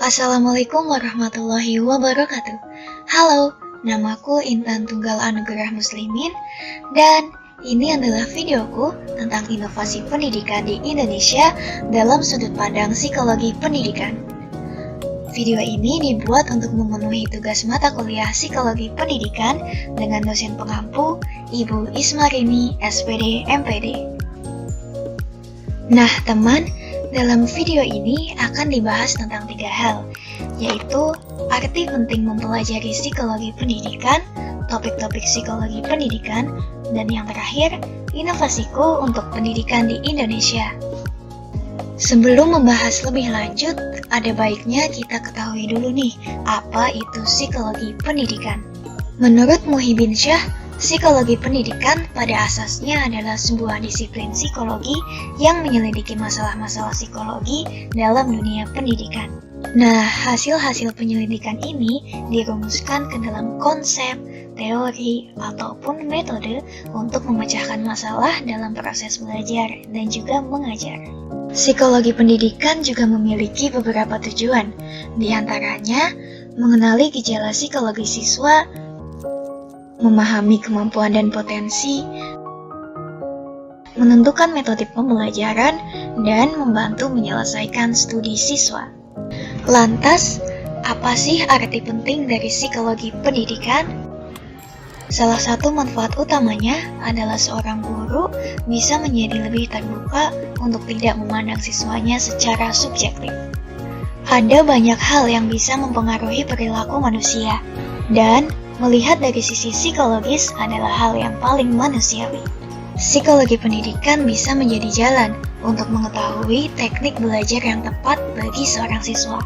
Assalamualaikum warahmatullahi wabarakatuh. Halo, namaku Intan Tunggal Anugerah Muslimin, dan ini adalah videoku tentang inovasi pendidikan di Indonesia dalam sudut pandang psikologi pendidikan. Video ini dibuat untuk memenuhi tugas mata kuliah psikologi pendidikan dengan dosen pengampu, Ibu Ismarini, SPD, MPD. Nah, teman, dalam video ini akan dibahas tentang 3 hal, yaitu arti penting mempelajari psikologi pendidikan, topik-topik psikologi pendidikan, dan yang terakhir, inovasiku untuk pendidikan di Indonesia. Sebelum membahas lebih lanjut, ada baiknya kita ketahui dulu nih, apa itu psikologi pendidikan. Menurut Muhyiddin Syah, psikologi pendidikan pada asasnya adalah sebuah disiplin psikologi yang menyelidiki masalah-masalah psikologi dalam dunia pendidikan. Nah, hasil-hasil penyelidikan ini dirumuskan ke dalam konsep, teori, ataupun metode untuk memecahkan masalah dalam proses belajar dan juga mengajar. Psikologi pendidikan juga memiliki beberapa tujuan, diantaranya mengenali gejala psikologi siswa, memahami kemampuan dan potensi, menentukan metode pembelajaran, dan membantu menyelesaikan studi siswa. Lantas, apa sih arti penting dari psikologi pendidikan? Salah satu manfaat utamanya adalah seorang guru bisa menjadi lebih terbuka untuk tidak memandang siswanya secara subjektif. Ada banyak hal yang bisa mempengaruhi perilaku manusia, dan melihat dari sisi psikologis adalah hal yang paling manusiawi. Psikologi pendidikan bisa menjadi jalan untuk mengetahui teknik belajar yang tepat bagi seorang siswa.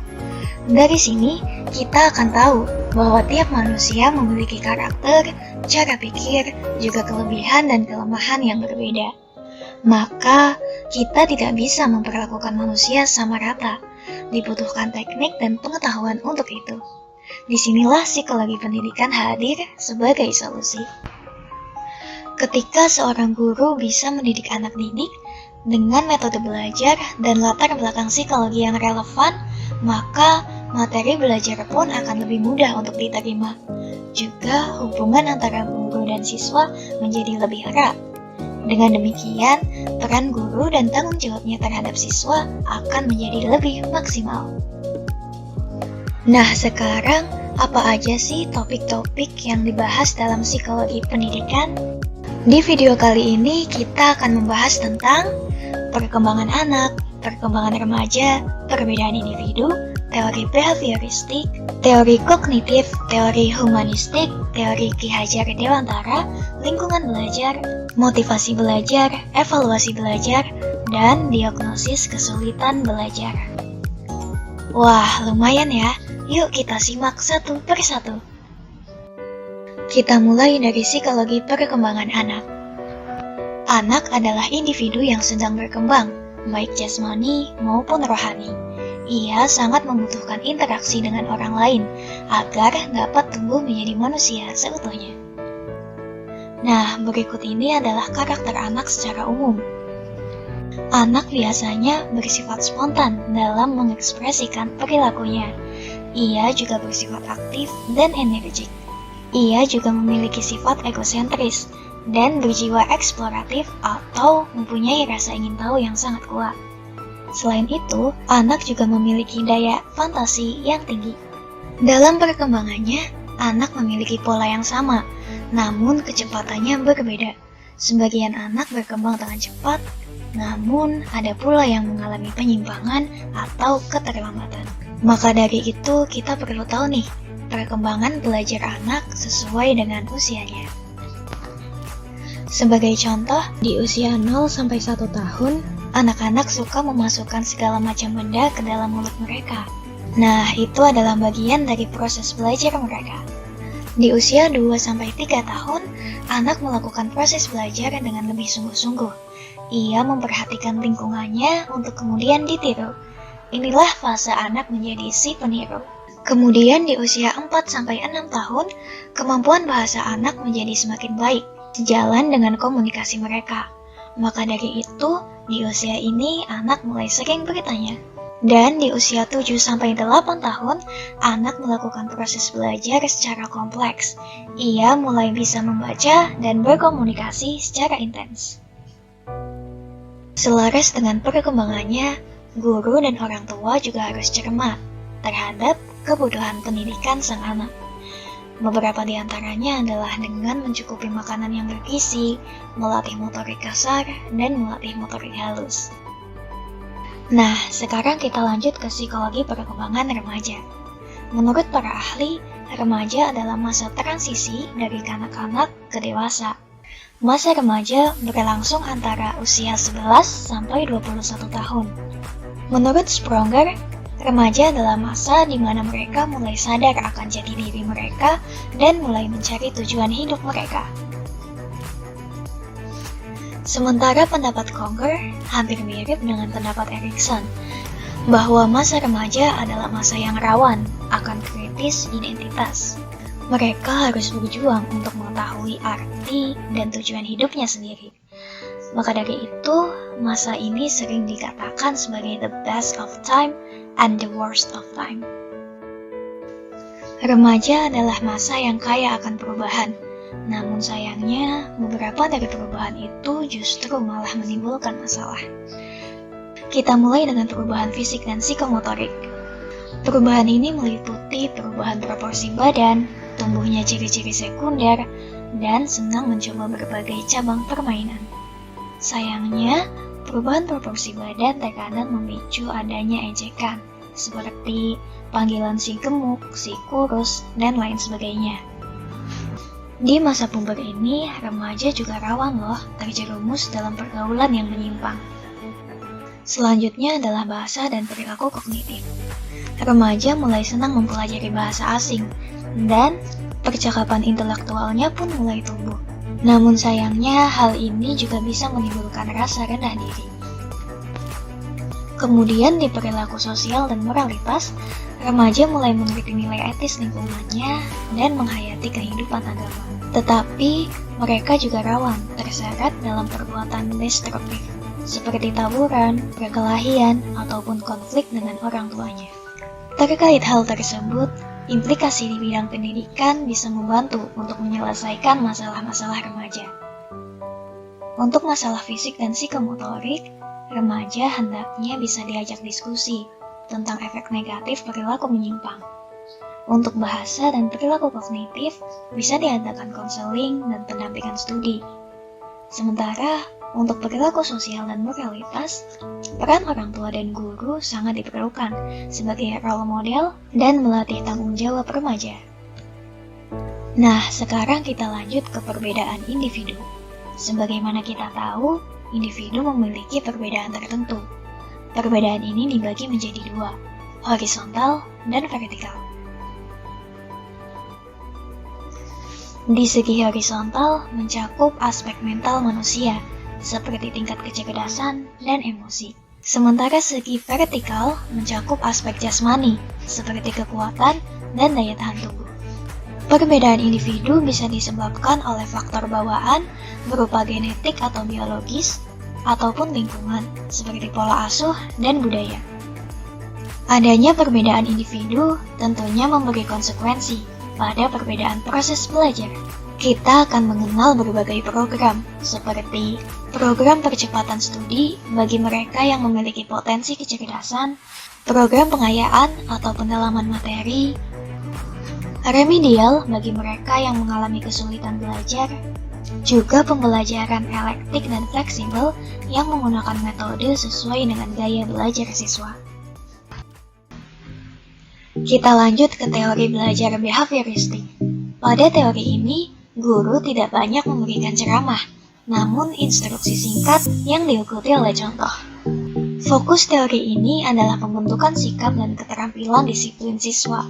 Dari sini, kita akan tahu bahwa tiap manusia memiliki karakter, cara pikir, juga kelebihan dan kelemahan yang berbeda. Maka, kita tidak bisa memperlakukan manusia sama rata. Dibutuhkan teknik dan pengetahuan untuk itu. Disinilah psikologi pendidikan hadir sebagai solusi. Ketika seorang guru bisa mendidik anak didik dengan metode belajar dan latar belakang psikologi yang relevan, maka materi belajar pun akan lebih mudah untuk diterima. Juga hubungan antara guru dan siswa menjadi lebih erat. Dengan demikian, peran guru dan tanggung jawabnya terhadap siswa akan menjadi lebih maksimal. Nah, sekarang apa aja sih topik-topik yang dibahas dalam psikologi pendidikan? Di video kali ini kita akan membahas tentang perkembangan anak, perkembangan remaja, perbedaan individu, teori behavioristik, teori kognitif, teori humanistik, teori Ki Hajar Dewantara, lingkungan belajar, motivasi belajar, evaluasi belajar, dan diagnosis kesulitan belajar. Wah, lumayan ya. Yuk kita simak satu persatu. Kita mulai dari psikologi perkembangan anak. Anak adalah individu yang sedang berkembang, baik jasmani maupun rohani. Ia sangat membutuhkan interaksi dengan orang lain agar dapat tumbuh menjadi manusia seutuhnya. Nah, berikut ini adalah karakter anak secara umum. Anak biasanya bersifat spontan dalam mengekspresikan perilakunya. Ia juga bersifat aktif dan energik. Ia juga memiliki sifat egosentris dan berjiwa eksploratif atau mempunyai rasa ingin tahu yang sangat kuat. Selain itu, anak juga memiliki daya fantasi yang tinggi. Dalam perkembangannya, anak memiliki pola yang sama, namun kecepatannya berbeda. Sebagian anak berkembang dengan cepat, namun ada pula yang mengalami penyimpangan atau keterlambatan. Maka dari itu, kita perlu tahu nih, perkembangan belajar anak sesuai dengan usianya. Sebagai contoh, di usia 0-1 tahun, anak-anak suka memasukkan segala macam benda ke dalam mulut mereka. Nah, itu adalah bagian dari proses belajar mereka. Di usia 2-3 tahun, anak melakukan proses belajar dengan lebih sungguh-sungguh. Ia memperhatikan lingkungannya untuk kemudian ditiru. Inilah fase anak menjadi si peniru. Kemudian di usia 4-6 tahun, kemampuan bahasa anak menjadi semakin baik, sejalan dengan komunikasi mereka. Maka dari itu, di usia ini anak mulai sering bertanya, Dan di usia 7-8 tahun, anak melakukan proses belajar secara kompleks. Ia mulai bisa membaca dan berkomunikasi secara intens. Selaras dengan perkembangannya, guru dan orang tua juga harus cermat terhadap kebutuhan pendidikan sang anak. Beberapa di antaranya adalah dengan mencukupi makanan yang bergizi, melatih motorik kasar, dan melatih motorik halus. Nah, sekarang kita lanjut ke psikologi perkembangan remaja. Menurut para ahli, remaja adalah masa transisi dari kanak-kanak ke dewasa. Masa remaja berlangsung antara usia 11 sampai 21 tahun. Menurut Spronger, remaja adalah masa di mana mereka mulai sadar akan jati diri mereka dan mulai mencari tujuan hidup mereka. Sementara pendapat Conger hampir mirip dengan pendapat Erikson, bahwa masa remaja adalah masa yang rawan akan kritis identitas. Mereka harus berjuang untuk mengetahui arti dan tujuan hidupnya sendiri. Maka dari itu, masa ini sering dikatakan sebagai the best of time and the worst of time. Remaja adalah masa yang kaya akan perubahan. Namun sayangnya, beberapa dari perubahan itu justru malah menimbulkan masalah. Kita mulai dengan perubahan fisik dan psikomotorik. Perubahan ini meliputi perubahan proporsi badan, tumbuhnya ciri-ciri sekunder, dan senang mencoba berbagai cabang permainan. Sayangnya, perubahan proporsi badan terkadang memicu adanya ejekan, seperti panggilan si gemuk, si kurus, dan lain sebagainya. Di masa puber ini, remaja juga rawan loh terjerumus dalam pergaulan yang menyimpang. Selanjutnya adalah bahasa dan perilaku kognitif. Remaja mulai senang mempelajari bahasa asing, dan percakapan intelektualnya pun mulai tumbuh. Namun sayangnya, hal ini juga bisa menimbulkan rasa rendah diri. Kemudian di perilaku sosial dan moralitas, remaja mulai mengerti nilai etis lingkungannya dan menghayati kehidupan agama. Tetapi, mereka juga rawan terseret dalam perbuatan destruktif, seperti tawuran, perkelahian, ataupun konflik dengan orang tuanya. Terkait hal tersebut, implikasi di bidang pendidikan bisa membantu untuk menyelesaikan masalah-masalah remaja. Untuk masalah fisik dan psikomotorik, remaja hendaknya bisa diajak diskusi tentang efek negatif perilaku menyimpang. Untuk bahasa dan perilaku kognitif, bisa diadakan konseling dan pendampingan studi. Sementara, untuk perilaku sosial dan moralitas, peran orang tua dan guru sangat diperlukan sebagai role model dan melatih tanggung jawab remaja. Nah, sekarang kita lanjut ke perbedaan individu. Sebagaimana kita tahu, individu memiliki perbedaan tertentu. Perbedaan ini dibagi menjadi dua, horizontal dan vertikal. Di segi horizontal mencakup aspek mental manusia, seperti tingkat kecerdasan dan emosi. Sementara segi vertikal mencakup aspek jasmani, seperti kekuatan dan daya tahan tubuh. Perbedaan individu bisa disebabkan oleh faktor bawaan berupa genetik atau biologis, ataupun lingkungan, seperti pola asuh dan budaya. Adanya perbedaan individu tentunya memberi konsekuensi pada perbedaan proses belajar. Kita akan mengenal berbagai program, seperti program percepatan studi bagi mereka yang memiliki potensi kecerdasan, program pengayaan atau pendalaman materi, remedial bagi mereka yang mengalami kesulitan belajar, juga pembelajaran elektik dan fleksibel yang menggunakan metode sesuai dengan gaya belajar siswa. Kita lanjut ke teori belajar behavioristik. Pada teori ini, guru tidak banyak memberikan ceramah, namun instruksi singkat yang diikuti oleh contoh. Fokus teori ini adalah pembentukan sikap dan keterampilan disiplin siswa.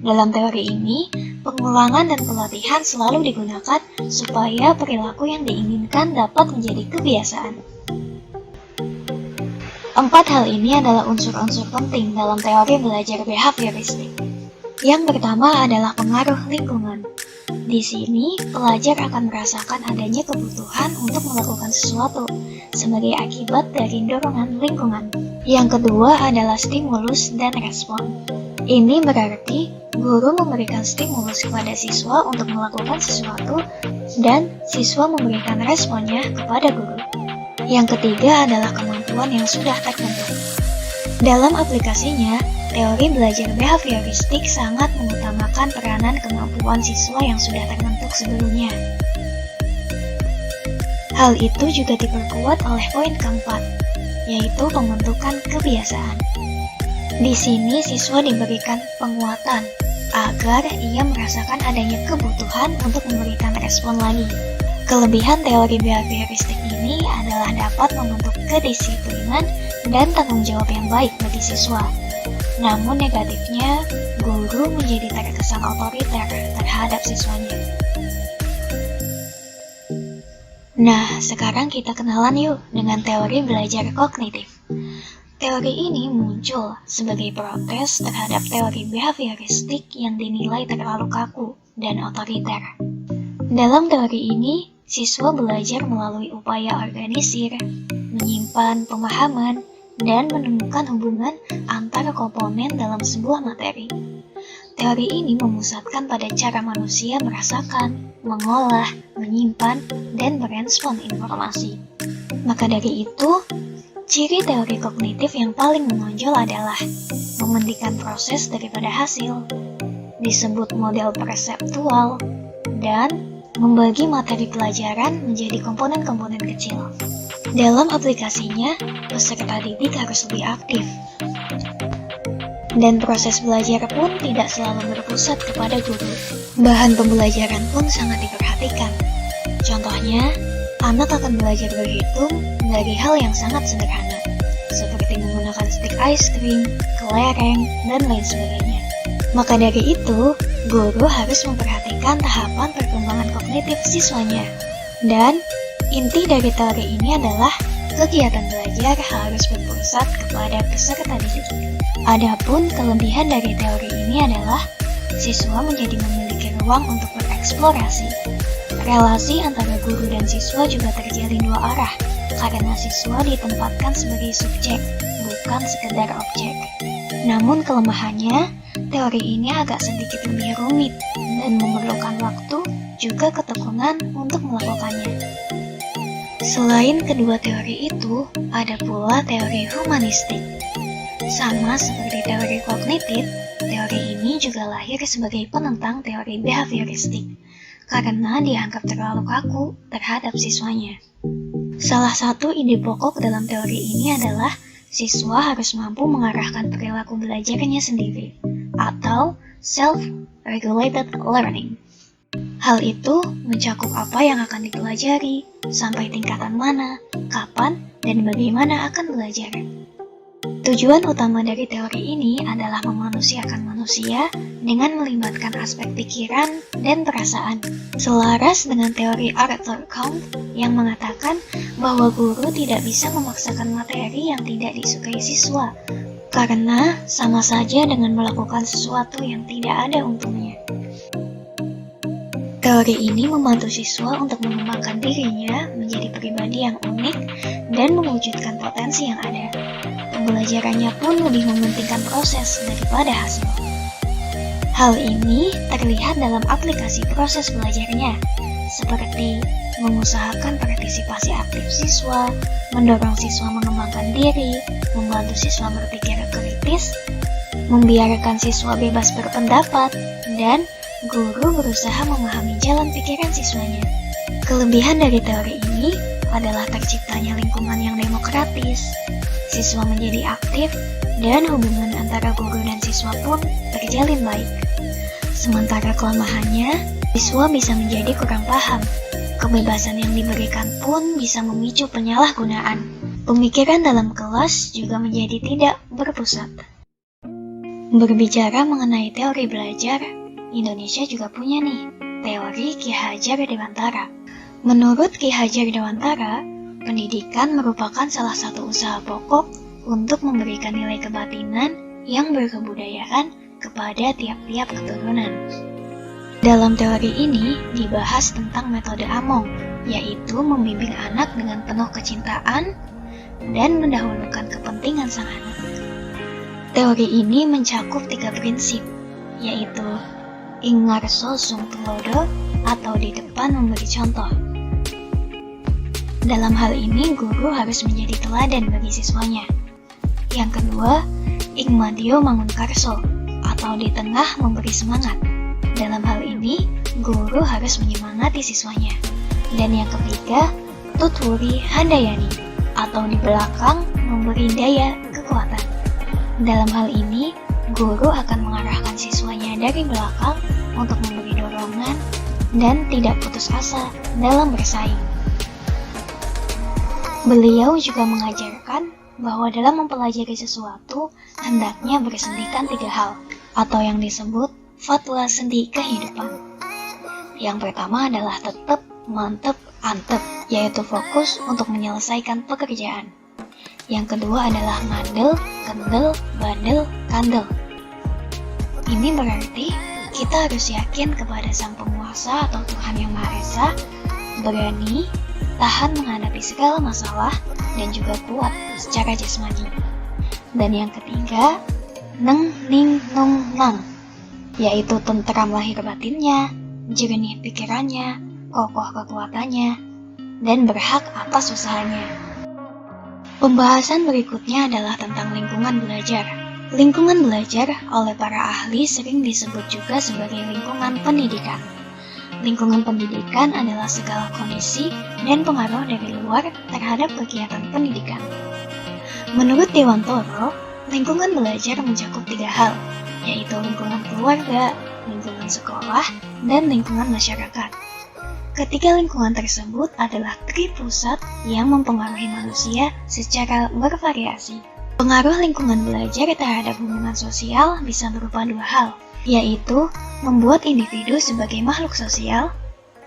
Dalam teori ini, pengulangan dan pelatihan selalu digunakan supaya perilaku yang diinginkan dapat menjadi kebiasaan. 4 hal ini adalah unsur-unsur penting dalam teori belajar behavioristik. Yang pertama adalah pengaruh lingkungan. Di sini, pelajar akan merasakan adanya kebutuhan untuk melakukan sesuatu sebagai akibat dari dorongan lingkungan. Yang kedua adalah stimulus dan respon. Ini berarti guru memberikan stimulus kepada siswa untuk melakukan sesuatu dan siswa memberikan responnya kepada guru. Yang ketiga adalah kemampuan yang sudah terbentuk. Dalam aplikasinya, teori belajar behavioristik sangat mengutamakan peranan kemampuan siswa yang sudah terbentuk sebelumnya. Hal itu juga diperkuat oleh poin keempat, yaitu pembentukan kebiasaan. Di sini siswa diberikan penguatan agar ia merasakan adanya kebutuhan untuk memberikan respon lagi. Kelebihan teori behavioristik ini adalah dapat membentuk kedisiplinan dan tanggung jawab yang baik bagi siswa. Namun negatifnya, guru menjadi terkesan otoriter terhadap siswanya. Nah, sekarang kita kenalan yuk dengan teori belajar kognitif. Teori ini muncul sebagai protes terhadap teori behavioristik yang dinilai terlalu kaku dan otoriter. Dalam teori ini, siswa belajar melalui upaya organisir, menyimpan pemahaman, dan menemukan hubungan antara komponen dalam sebuah materi. Teori ini memusatkan pada cara manusia merasakan, mengolah, menyimpan, dan merespon informasi. Maka dari itu, ciri teori kognitif yang paling menonjol adalah mementingkan proses daripada hasil, disebut model perseptual, dan membagi materi pelajaran menjadi komponen-komponen kecil. Dalam aplikasinya, peserta didik harus lebih aktif. Dan proses belajar pun tidak selalu berpusat kepada guru. Bahan pembelajaran pun sangat diperhatikan. Contohnya, anak akan belajar berhitung dari hal yang sangat sederhana, seperti menggunakan stik ice cream, kelereng, dan lain sebagainya. Maka dari itu, guru harus memperhatikan tahapan perkembangan kognitif siswanya. Dan inti dari teori ini adalah kegiatan belajar harus berpusat kepada peserta didik. Adapun kelebihan dari teori ini adalah siswa menjadi memiliki ruang untuk bereksplorasi. Relasi antara guru dan siswa juga terjalin dua arah karena siswa ditempatkan sebagai subjek, bukan sekedar objek. Namun kelemahannya, teori ini agak sedikit lebih rumit dan memerlukan waktu juga ketekunan untuk melakukannya. Selain kedua teori itu, ada pula teori humanistik. Sama seperti teori kognitif, teori ini juga lahir sebagai penentang teori behavioristik karena dianggap terlalu kaku terhadap siswanya. Salah satu ide pokok dalam teori ini adalah siswa harus mampu mengarahkan perilaku belajarnya sendiri atau self-regulated learning. Hal itu mencakup apa yang akan dipelajari, sampai tingkatan mana, kapan, dan bagaimana akan belajar. Tujuan utama dari teori ini adalah memanusiakan manusia dengan melibatkan aspek pikiran dan perasaan. Selaras dengan teori Arthur Cohn yang mengatakan bahwa guru tidak bisa memaksakan materi yang tidak disukai siswa, karena sama saja dengan melakukan sesuatu yang tidak ada untungnya. Teori ini membantu siswa untuk mengembangkan dirinya menjadi pribadi yang unik dan mewujudkan potensi yang ada. Pembelajarannya pun lebih mementingkan proses daripada hasil. Hal ini terlihat dalam aplikasi proses belajarnya, seperti mengusahakan partisipasi aktif siswa, mendorong siswa mengembangkan diri, membantu siswa berpikir kritis, membiarkan siswa bebas berpendapat, dan guru berusaha memahami jalan pikiran siswanya. Kelebihan dari teori ini adalah terciptanya lingkungan yang demokratis, siswa menjadi aktif, dan hubungan antara guru dan siswa pun terjalin baik. Sementara kelemahannya, siswa bisa menjadi kurang paham. Kebebasan yang diberikan pun bisa memicu penyalahgunaan. Pemikiran dalam kelas juga menjadi tidak berpusat. Berbicara mengenai teori belajar, Indonesia juga punya nih, teori Ki Hajar Dewantara. Menurut Ki Hajar Dewantara, pendidikan merupakan salah satu usaha pokok untuk memberikan nilai kebatinan yang berkebudayaan kepada tiap-tiap keturunan. Dalam teori ini dibahas tentang metode Among, yaitu membimbing anak dengan penuh kecintaan dan mendahulukan kepentingan sang anak. Teori ini mencakup 3 prinsip, yaitu ingarso sung tulodo atau di depan memberi contoh. Dalam hal ini, guru harus menjadi teladan bagi siswanya. Yang kedua, ingmadio mangunkarso atau di tengah memberi semangat. Dalam hal ini, guru harus menyemangati siswanya. Dan yang ketiga, tuturi handayani atau di belakang memberi daya kekuatan. Dalam hal ini, guru akan mengarahkan siswanya dari belakang untuk memberi dorongan dan tidak putus asa dalam bersaing. Beliau juga mengajarkan bahwa dalam mempelajari sesuatu hendaknya bersendikan 3 hal atau yang disebut fatwa sendi kehidupan. Yang pertama adalah tetep, mantep, antep, yaitu fokus untuk menyelesaikan pekerjaan. Yang kedua adalah ngandel, kendel, bandel, kandel. Ini berarti kita harus yakin kepada Sang Penguasa atau Tuhan Yang Maha Esa, berani, tahan menghadapi segala masalah, dan juga kuat secara jasmani. Dan yang ketiga, neng, ning, nung, nang, yaitu tentram lahir batinnya, jernih pikirannya, kokoh kekuatannya, dan berhak atas usahanya. Pembahasan berikutnya adalah tentang lingkungan belajar. Lingkungan belajar oleh para ahli sering disebut juga sebagai lingkungan pendidikan. Lingkungan pendidikan adalah segala kondisi dan pengaruh dari luar terhadap kegiatan pendidikan. Menurut Dewantoro, lingkungan belajar mencakup 3 hal, yaitu lingkungan keluarga, lingkungan sekolah, dan lingkungan masyarakat. Ketiga lingkungan tersebut adalah tripusat yang mempengaruhi manusia secara bervariasi. Pengaruh lingkungan belajar terhadap hubungan sosial bisa berupa 2 hal, yaitu membuat individu sebagai makhluk sosial,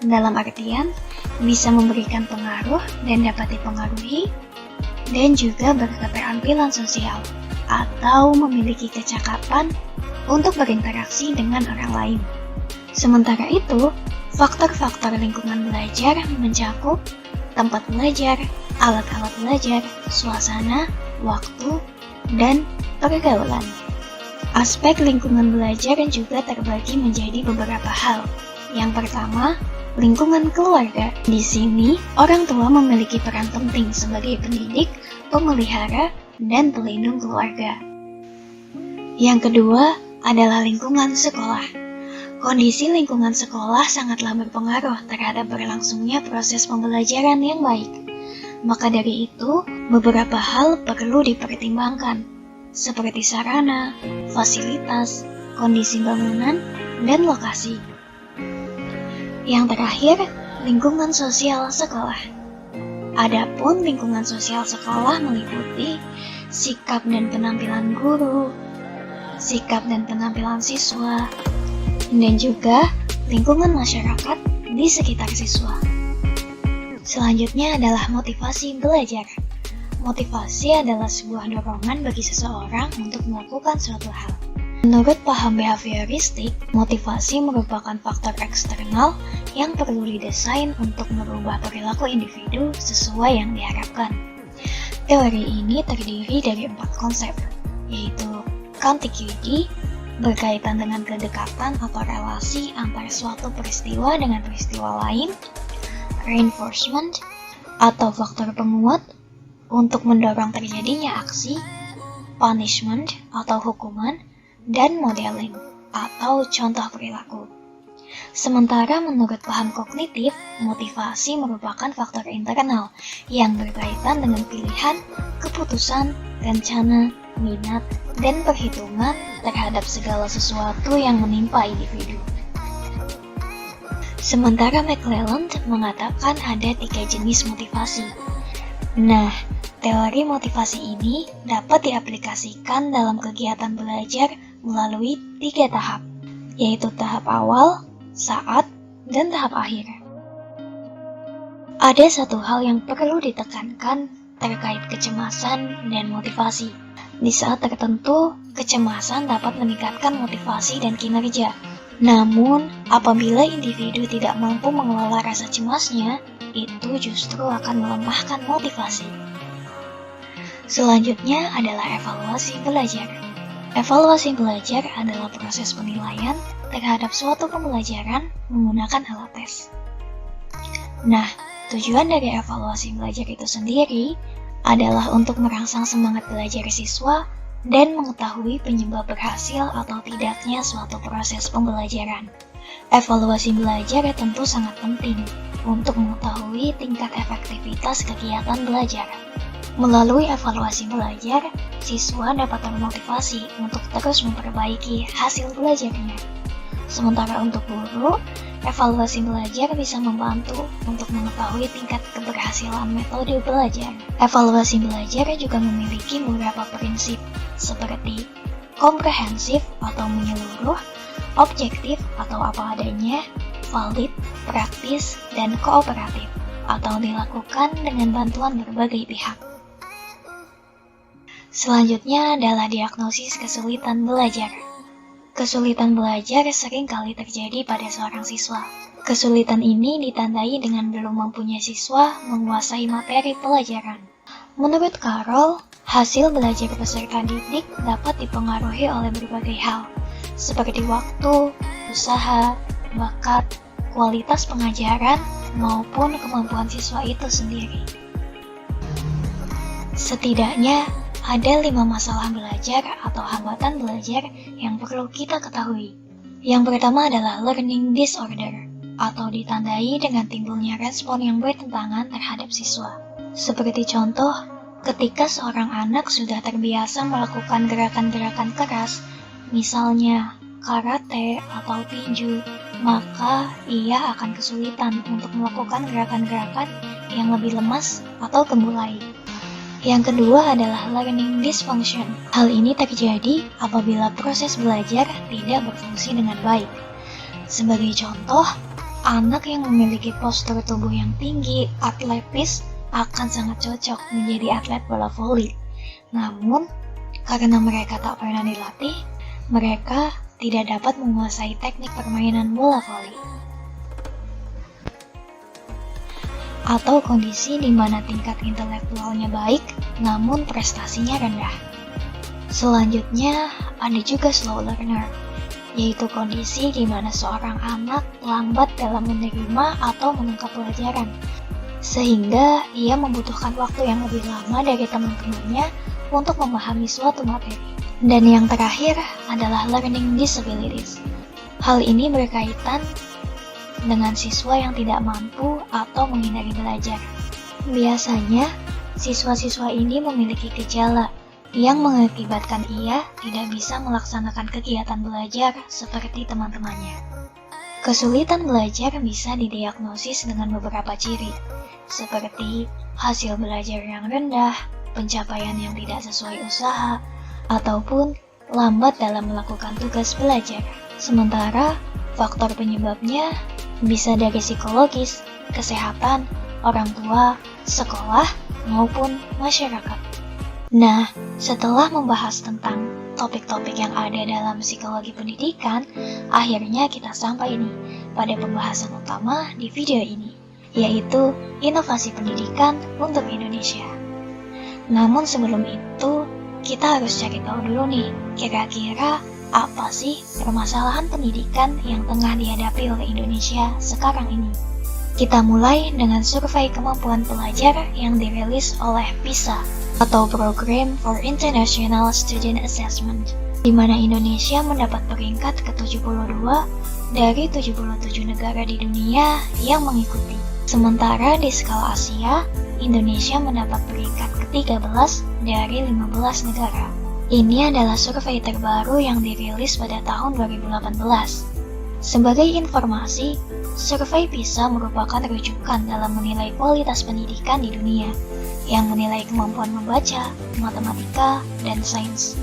dalam artian bisa memberikan pengaruh dan dapat dipengaruhi, dan juga berketerampilan sosial, atau memiliki kecakapan untuk berinteraksi dengan orang lain. Sementara itu, faktor-faktor lingkungan belajar mencakup tempat belajar, alat-alat belajar, suasana, waktu, dan pergaulan. Aspek lingkungan belajar juga terbagi menjadi beberapa hal. Yang pertama, lingkungan keluarga. Di sini, orang tua memiliki peran penting sebagai pendidik, pemelihara, dan pelindung keluarga. Yang kedua adalah lingkungan sekolah. Kondisi lingkungan sekolah sangatlah berpengaruh terhadap berlangsungnya proses pembelajaran yang baik. Maka dari itu, beberapa hal perlu dipertimbangkan, seperti sarana, fasilitas, kondisi bangunan, dan lokasi. Yang terakhir, lingkungan sosial sekolah. Adapun lingkungan sosial sekolah meliputi sikap dan penampilan guru, sikap dan penampilan siswa, dan juga lingkungan masyarakat di sekitar siswa. Selanjutnya adalah motivasi belajar. Motivasi adalah sebuah dorongan bagi seseorang untuk melakukan suatu hal. Menurut paham behavioristik, motivasi merupakan faktor eksternal yang perlu didesain untuk merubah perilaku individu sesuai yang diharapkan. Teori ini terdiri dari 4 konsep, yaitu contiguity, berkaitan dengan kedekatan atau relasi antara suatu peristiwa dengan peristiwa lain, reinforcement, atau faktor penguat untuk mendorong terjadinya aksi, punishment atau hukuman, dan modeling atau contoh perilaku. Sementara menurut paham kognitif, motivasi merupakan faktor internal yang berkaitan dengan pilihan, keputusan, rencana, minat, dan perhitungan terhadap segala sesuatu yang menimpa individu. Sementara McClelland mengatakan ada 3 jenis motivasi. Nah, teori motivasi ini dapat diaplikasikan dalam kegiatan belajar melalui 3 tahap, yaitu tahap awal, saat, dan tahap akhir. Ada satu hal yang perlu ditekankan terkait kecemasan dan motivasi. Di saat tertentu, kecemasan dapat meningkatkan motivasi dan kinerja, Namun, apabila individu tidak mampu mengelola rasa cemasnya, itu justru akan melemahkan motivasi. Selanjutnya adalah evaluasi belajar. Evaluasi belajar adalah proses penilaian terhadap suatu pembelajaran menggunakan alat tes. Nah, tujuan dari evaluasi belajar itu sendiri adalah untuk merangsang semangat belajar siswa dan mengetahui penyebab berhasil atau tidaknya suatu proses pembelajaran. Evaluasi belajar tentu sangat penting untuk mengetahui tingkat efektivitas kegiatan belajar. Melalui evaluasi belajar, siswa dapat termotivasi untuk terus memperbaiki hasil belajarnya. Sementara untuk guru, evaluasi belajar bisa membantu untuk mengetahui tingkat keberhasilan metode belajar. Evaluasi belajar juga memiliki beberapa prinsip seperti komprehensif atau menyeluruh, objektif atau apa adanya, valid, praktis, dan kooperatif atau dilakukan dengan bantuan berbagai pihak. Selanjutnya adalah diagnosis kesulitan belajar. Kesulitan belajar sering kali terjadi pada seorang siswa. Kesulitan ini ditandai dengan belum mampunya siswa menguasai materi pelajaran. Menurut Carroll, hasil belajar peserta didik dapat dipengaruhi oleh berbagai hal, seperti waktu, usaha, bakat, kualitas pengajaran, maupun kemampuan siswa itu sendiri. Setidaknya, ada 5 masalah belajar atau hambatan belajar yang perlu kita ketahui. Yang pertama adalah learning disorder, atau ditandai dengan timbulnya respon yang bertentangan terhadap siswa. Seperti contoh, ketika seorang anak sudah terbiasa melakukan gerakan-gerakan keras, misalnya karate atau tinju, maka ia akan kesulitan untuk melakukan gerakan-gerakan yang lebih lemas atau gemulai. Yang kedua adalah learning dysfunction. Hal ini terjadi apabila proses belajar tidak berfungsi dengan baik. Sebagai contoh, anak yang memiliki postur tubuh yang tinggi, atletis, akan sangat cocok menjadi atlet bola voli. Namun, karena mereka tak pernah dilatih, mereka tidak dapat menguasai teknik permainan bola voli. Atau kondisi di mana tingkat intelektualnya baik, namun prestasinya rendah. Selanjutnya, ada juga slow learner, yaitu kondisi di mana seorang anak lambat dalam menerima atau menangkap pelajaran, sehingga ia membutuhkan waktu yang lebih lama dari teman-temannya untuk memahami suatu materi. Dan yang terakhir adalah learning disabilities. Hal ini berkaitan dengan siswa yang tidak mampu atau menghindari belajar. Biasanya, siswa-siswa ini memiliki gejala yang mengakibatkan ia tidak bisa melaksanakan kegiatan belajar seperti teman-temannya. Kesulitan belajar bisa didiagnosis dengan beberapa ciri, seperti hasil belajar yang rendah, pencapaian yang tidak sesuai usaha, ataupun lambat dalam melakukan tugas belajar. Sementara, faktor penyebabnya bisa dari psikologis, kesehatan, orang tua, sekolah, maupun masyarakat. Nah, setelah membahas tentang topik-topik yang ada dalam psikologi pendidikan, akhirnya kita sampai nih pada pembahasan utama di video ini, yaitu inovasi pendidikan untuk Indonesia. Namun sebelum itu, kita harus cari tahu dulu nih, kira-kira apa sih permasalahan pendidikan yang tengah dihadapi oleh Indonesia sekarang ini? Kita mulai dengan survei kemampuan pelajar yang dirilis oleh PISA atau Program for International Student Assessment, di mana Indonesia mendapat peringkat ke-72 dari 77 negara di dunia yang mengikuti. Sementara di skala Asia, Indonesia mendapat peringkat ke-13 dari 15 negara. Ini adalah survei terbaru yang dirilis pada tahun 2018. Sebagai informasi, survei PISA merupakan rujukan dalam menilai kualitas pendidikan di dunia, yang menilai kemampuan membaca, matematika, dan sains.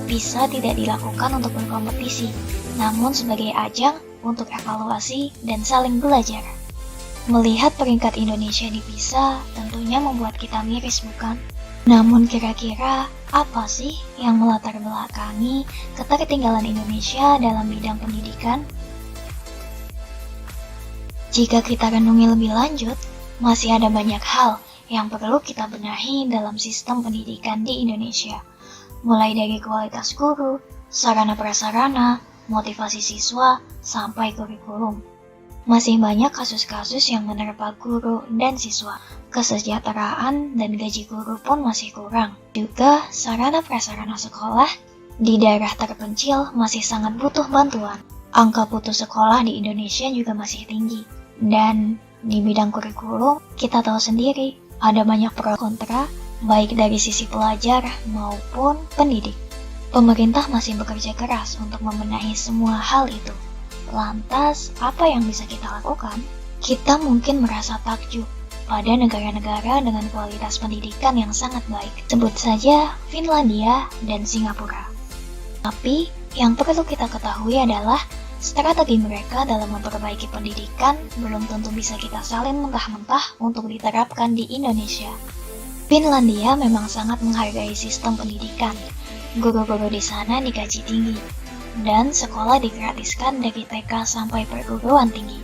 PISA tidak dilakukan untuk berkompetisi, namun sebagai ajang untuk evaluasi dan saling belajar. Melihat peringkat Indonesia di PISA tentunya membuat kita miris, bukan? Namun kira-kira apa sih yang melatar belakangi ketertinggalan Indonesia dalam bidang pendidikan? Jika kita renungi lebih lanjut, masih ada banyak hal yang perlu kita benahi dalam sistem pendidikan di Indonesia. Mulai dari kualitas guru, sarana prasarana, motivasi siswa, sampai kurikulum. Masih banyak kasus-kasus yang menerpa guru dan siswa. Kesejahteraan dan gaji guru pun masih kurang. Juga sarana prasarana sekolah di daerah terpencil masih sangat butuh bantuan. Angka putus sekolah di Indonesia juga masih tinggi. Dan di bidang kurikulum, kita tahu sendiri ada banyak pro kontra, baik dari sisi pelajar maupun pendidik. Pemerintah masih bekerja keras untuk membenahi semua hal itu. Lantas, apa yang bisa kita lakukan? Kita mungkin merasa takjub pada negara-negara dengan kualitas pendidikan yang sangat baik. Sebut saja Finlandia dan Singapura. Tapi, yang perlu kita ketahui adalah strategi mereka dalam memperbaiki pendidikan belum tentu bisa kita salin mentah-mentah untuk diterapkan di Indonesia. Finlandia memang sangat menghargai sistem pendidikan. Guru-guru di sana digaji tinggi, dan sekolah digratiskan dari TK sampai perguruan tinggi.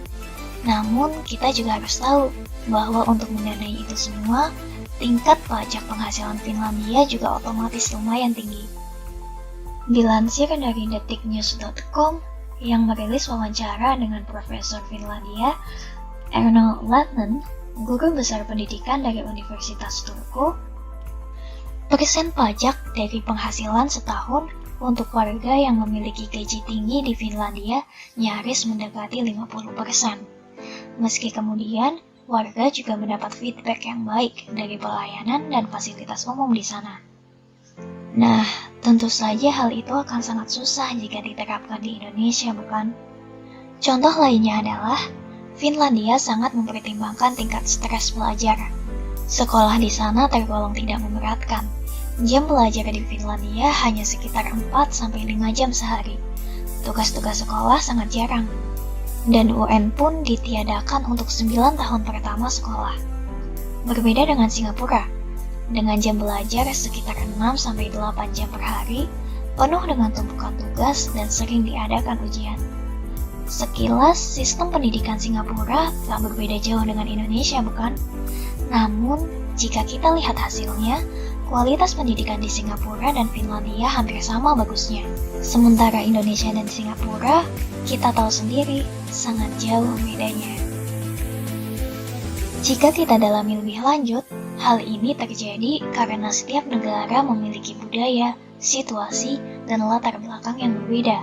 Namun, kita juga harus tahu bahwa untuk mendanai itu semua, tingkat pajak penghasilan Finlandia juga otomatis lumayan tinggi. Dilansir dari detiknews.com yang merilis wawancara dengan Profesor Finlandia, Erno Lahtinen, guru besar pendidikan dari Universitas Turku, persen pajak dari penghasilan setahun untuk warga yang memiliki gaji tinggi di Finlandia nyaris mendekati 50%. Meski kemudian, warga juga mendapat feedback yang baik dari pelayanan dan fasilitas umum di sana. Nah, tentu saja hal itu akan sangat susah jika diterapkan di Indonesia, bukan? Contoh lainnya adalah, Finlandia sangat mempertimbangkan tingkat stres pelajar. Sekolah di sana tergolong tidak memberatkan. Jam belajar di Finlandia hanya sekitar 4-5 jam sehari. Tugas-tugas sekolah sangat jarang. Dan UN pun ditiadakan untuk 9 tahun pertama sekolah. Berbeda dengan Singapura, dengan jam belajar sekitar 6-8 jam per hari, penuh dengan tumpukan tugas dan sering diadakan ujian. Sekilas, sistem pendidikan Singapura tak berbeda jauh dengan Indonesia, bukan? Namun, jika kita lihat hasilnya, kualitas pendidikan di Singapura dan Finlandia hampir sama bagusnya. Sementara Indonesia dan Singapura, kita tahu sendiri, sangat jauh bedanya. Jika kita dalami lebih lanjut, hal ini terjadi karena setiap negara memiliki budaya, situasi, dan latar belakang yang berbeda.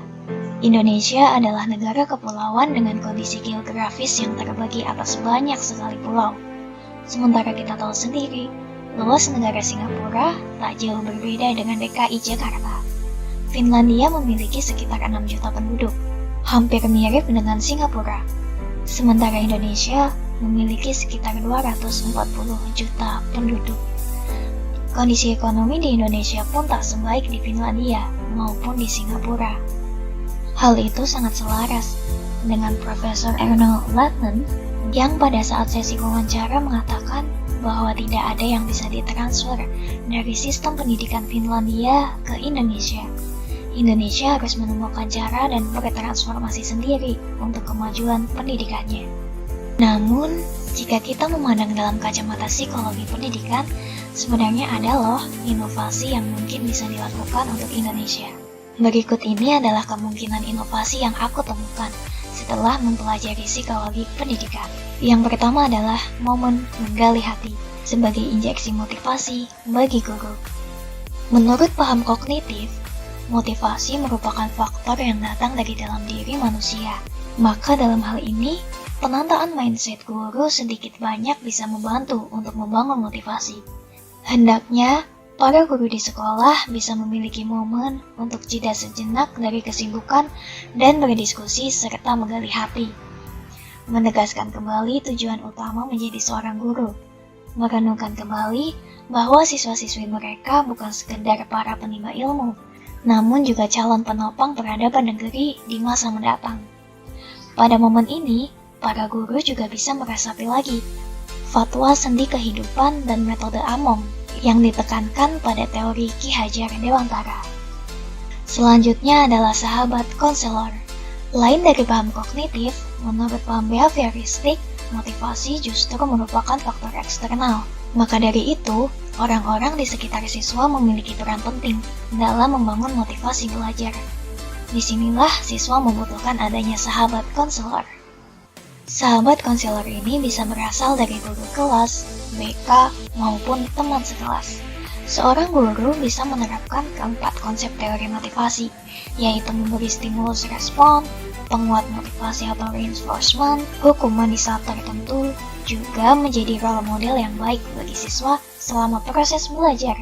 Indonesia adalah negara kepulauan dengan kondisi geografis yang terbagi atas banyak sekali pulau. Sementara kita tahu sendiri, luas negara Singapura tak jauh berbeda dengan DKI Jakarta. Finlandia memiliki sekitar 6 juta penduduk, hampir mirip dengan Singapura. Sementara Indonesia memiliki sekitar 240 juta penduduk. Kondisi ekonomi di Indonesia pun tak sebaik di Finlandia maupun di Singapura. Hal itu sangat selaras dengan Profesor Erno Lahtinen yang pada saat sesi wawancara mengatakan bahwa tidak ada yang bisa ditransfer dari sistem pendidikan Finlandia ke Indonesia. Indonesia harus menemukan cara dan bertransformasi sendiri untuk kemajuan pendidikannya. Namun, jika kita memandang dalam kacamata psikologi pendidikan, sebenarnya ada loh inovasi yang mungkin bisa dilakukan untuk Indonesia. Berikut ini adalah kemungkinan inovasi yang aku temukan setelah mempelajari psikologi pendidikan. Yang pertama adalah momen menggali hati sebagai injeksi motivasi bagi guru. Menurut paham kognitif, motivasi merupakan faktor yang datang dari dalam diri manusia. Maka dalam hal ini, penataan mindset guru sedikit banyak bisa membantu untuk membangun motivasi. Hendaknya, para guru di sekolah bisa memiliki momen untuk jeda sejenak dari kesibukan dan berdiskusi serta menggali hati. Menegaskan kembali tujuan utama menjadi seorang guru. Merenungkan kembali bahwa siswa-siswi mereka bukan sekedar para penimba ilmu, namun juga calon penopang peradaban negeri di masa mendatang. Pada momen ini, para guru juga bisa meresapi lagi fatwa sendi kehidupan dan metode Among yang ditekankan pada teori Ki Hajar Dewantara. Selanjutnya adalah sahabat konselor. Lain dari paham kognitif, menurut paham behavioristik, motivasi justru merupakan faktor eksternal. Maka dari itu, orang-orang di sekitar siswa memiliki peran penting dalam membangun motivasi belajar. Disinilah siswa membutuhkan adanya sahabat konselor. Sahabat konselor ini bisa berasal dari guru kelas, BK, maupun teman sekelas. Seorang guru bisa menerapkan keempat konsep teori motivasi, yaitu memberi stimulus respon, penguat motivasi atau reinforcement, hukuman di saat tertentu, juga menjadi role model yang baik bagi siswa selama proses belajar.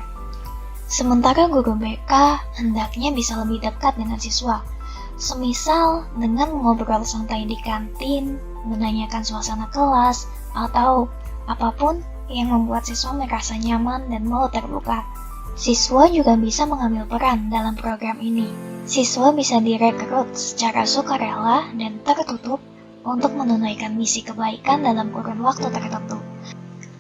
Sementara guru BK hendaknya bisa lebih dekat dengan siswa, semisal dengan mengobrol santai di kantin, menanyakan suasana kelas, atau apapun yang membuat siswa merasa nyaman dan mau terbuka. Siswa juga bisa mengambil peran dalam program ini. Siswa bisa direkrut secara sukarela dan tertutup untuk menunaikan misi kebaikan dalam kurun waktu tertentu,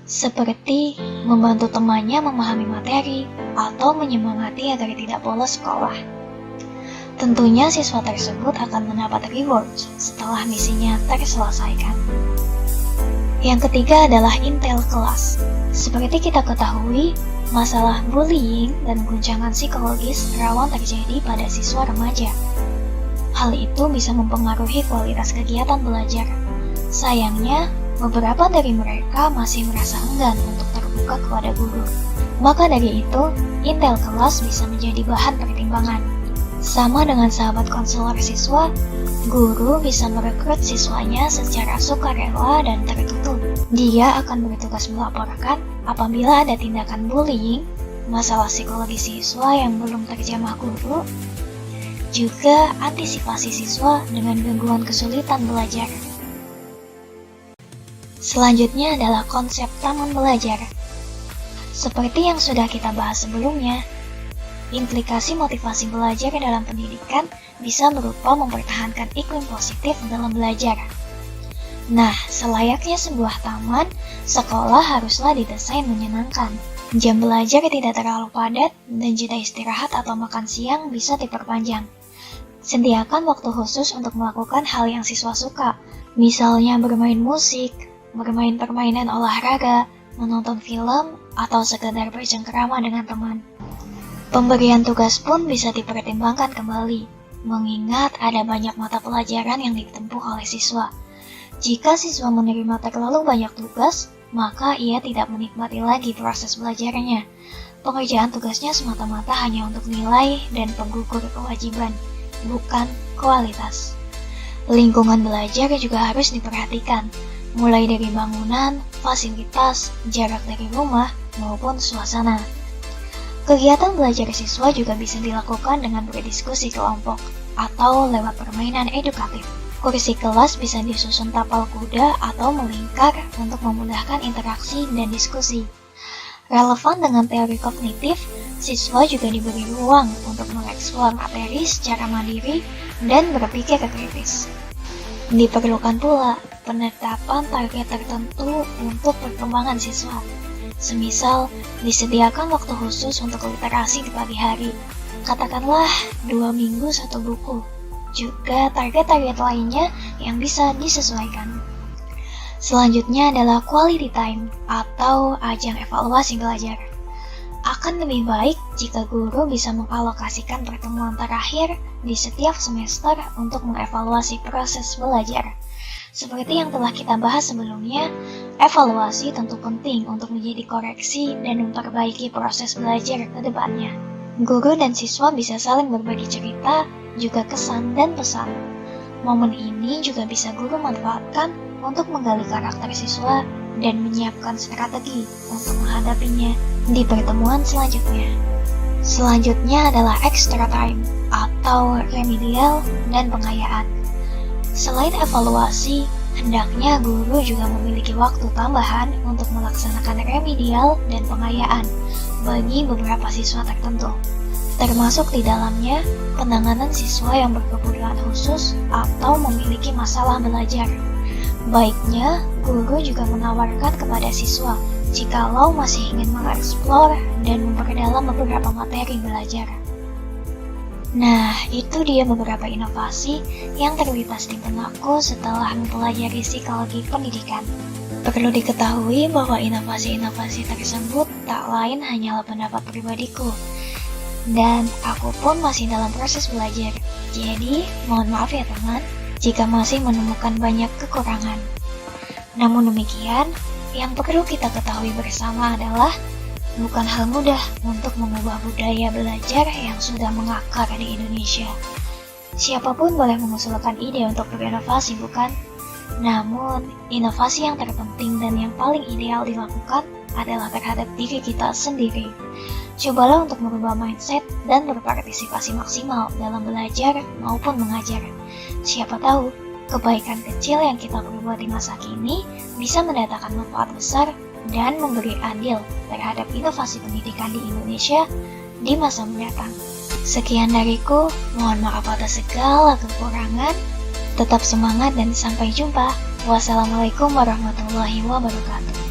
seperti membantu temannya memahami materi atau menyemangati agar tidak bolos sekolah. Tentunya siswa tersebut akan mendapat reward setelah misinya terselesaikan. Yang ketiga adalah intel kelas. Seperti kita ketahui, masalah bullying dan guncangan psikologis rawan terjadi pada siswa remaja. Hal itu bisa mempengaruhi kualitas kegiatan belajar. Sayangnya, beberapa dari mereka masih merasa enggan untuk terbuka kepada guru. Maka dari itu, intel kelas bisa menjadi bahan pertimbangan. Sama dengan sahabat konselor siswa, guru bisa merekrut siswanya secara sukarela dan tertutup. Dia akan bertugas melaporkan apabila ada tindakan bullying, masalah psikologi siswa yang belum terjamah guru, juga antisipasi siswa dengan gangguan kesulitan belajar. Selanjutnya adalah konsep taman belajar. Seperti yang sudah kita bahas sebelumnya, implikasi motivasi belajar dalam pendidikan bisa berupa mempertahankan iklim positif dalam belajar. Nah, selayaknya sebuah taman, sekolah haruslah didesain menyenangkan. Jam belajar tidak terlalu padat dan jeda istirahat atau makan siang bisa diperpanjang. Sediakan waktu khusus untuk melakukan hal yang siswa suka, misalnya bermain musik, bermain permainan olahraga, menonton film, atau sekedar bercengkerama dengan teman. Pemberian tugas pun bisa dipertimbangkan kembali, mengingat ada banyak mata pelajaran yang ditempuh oleh siswa. Jika siswa menerima terlalu banyak tugas, maka ia tidak menikmati lagi proses belajarnya. Pengerjaan tugasnya semata-mata hanya untuk nilai dan penggugur kewajiban, bukan kualitas. Lingkungan belajar juga harus diperhatikan, mulai dari bangunan, fasilitas, jarak dari rumah, maupun suasana. Kegiatan belajar siswa juga bisa dilakukan dengan berdiskusi kelompok atau lewat permainan edukatif. Kursi kelas bisa disusun tapal kuda atau melingkar untuk memudahkan interaksi dan diskusi. Relevan dengan teori kognitif, siswa juga diberi ruang untuk mengeksplor materi secara mandiri dan berpikir kritis. Diperlukan pula penetapan target tertentu untuk perkembangan siswa. Semisal, disediakan waktu khusus untuk literasi di pagi hari, katakanlah 2 minggu 1 buku, juga target-target lainnya yang bisa disesuaikan. Selanjutnya adalah quality time atau ajang evaluasi belajar. Akan lebih baik jika guru bisa mengalokasikan pertemuan terakhir di setiap semester untuk mengevaluasi proses belajar. Seperti yang telah kita bahas sebelumnya, evaluasi tentu penting untuk menjadi koreksi dan memperbaiki proses belajar ke depannya. Guru dan siswa bisa saling berbagi cerita, juga kesan dan pesan. Momen ini juga bisa guru manfaatkan untuk menggali karakter siswa dan menyiapkan strategi untuk menghadapinya di pertemuan selanjutnya. Selanjutnya adalah extra time atau remedial dan pengayaan. Selain evaluasi, hendaknya guru juga memiliki waktu tambahan untuk melaksanakan remedial dan pengayaan bagi beberapa siswa tertentu. Termasuk di dalamnya penanganan siswa yang berkebutuhan khusus atau memiliki masalah belajar. Baiknya, guru juga menawarkan kepada siswa jikalau masih ingin mengeksplor dan memperdalam beberapa materi belajar. Nah, itu dia beberapa inovasi yang terlintas di benakku setelah mempelajari psikologi pendidikan. Perlu diketahui bahwa inovasi-inovasi tersebut tak lain hanyalah pendapat pribadiku, dan aku pun masih dalam proses belajar. Jadi, mohon maaf ya teman, jika masih menemukan banyak kekurangan. Namun demikian, yang perlu kita ketahui bersama adalah bukan hal mudah untuk mengubah budaya belajar yang sudah mengakar di Indonesia. Siapapun boleh mengusulkan ide untuk berinovasi, bukan? Namun, inovasi yang terpenting dan yang paling ideal dilakukan adalah terhadap diri kita sendiri. Cobalah untuk merubah mindset dan berpartisipasi maksimal dalam belajar maupun mengajar. Siapa tahu, kebaikan kecil yang kita perbuat di masa kini bisa mendatangkan manfaat besar dan memberi andil terhadap inovasi pendidikan di Indonesia di masa mendatang. Sekian dariku, mohon maaf atas segala kekurangan. Tetap semangat dan sampai jumpa. Wassalamualaikum warahmatullahi wabarakatuh.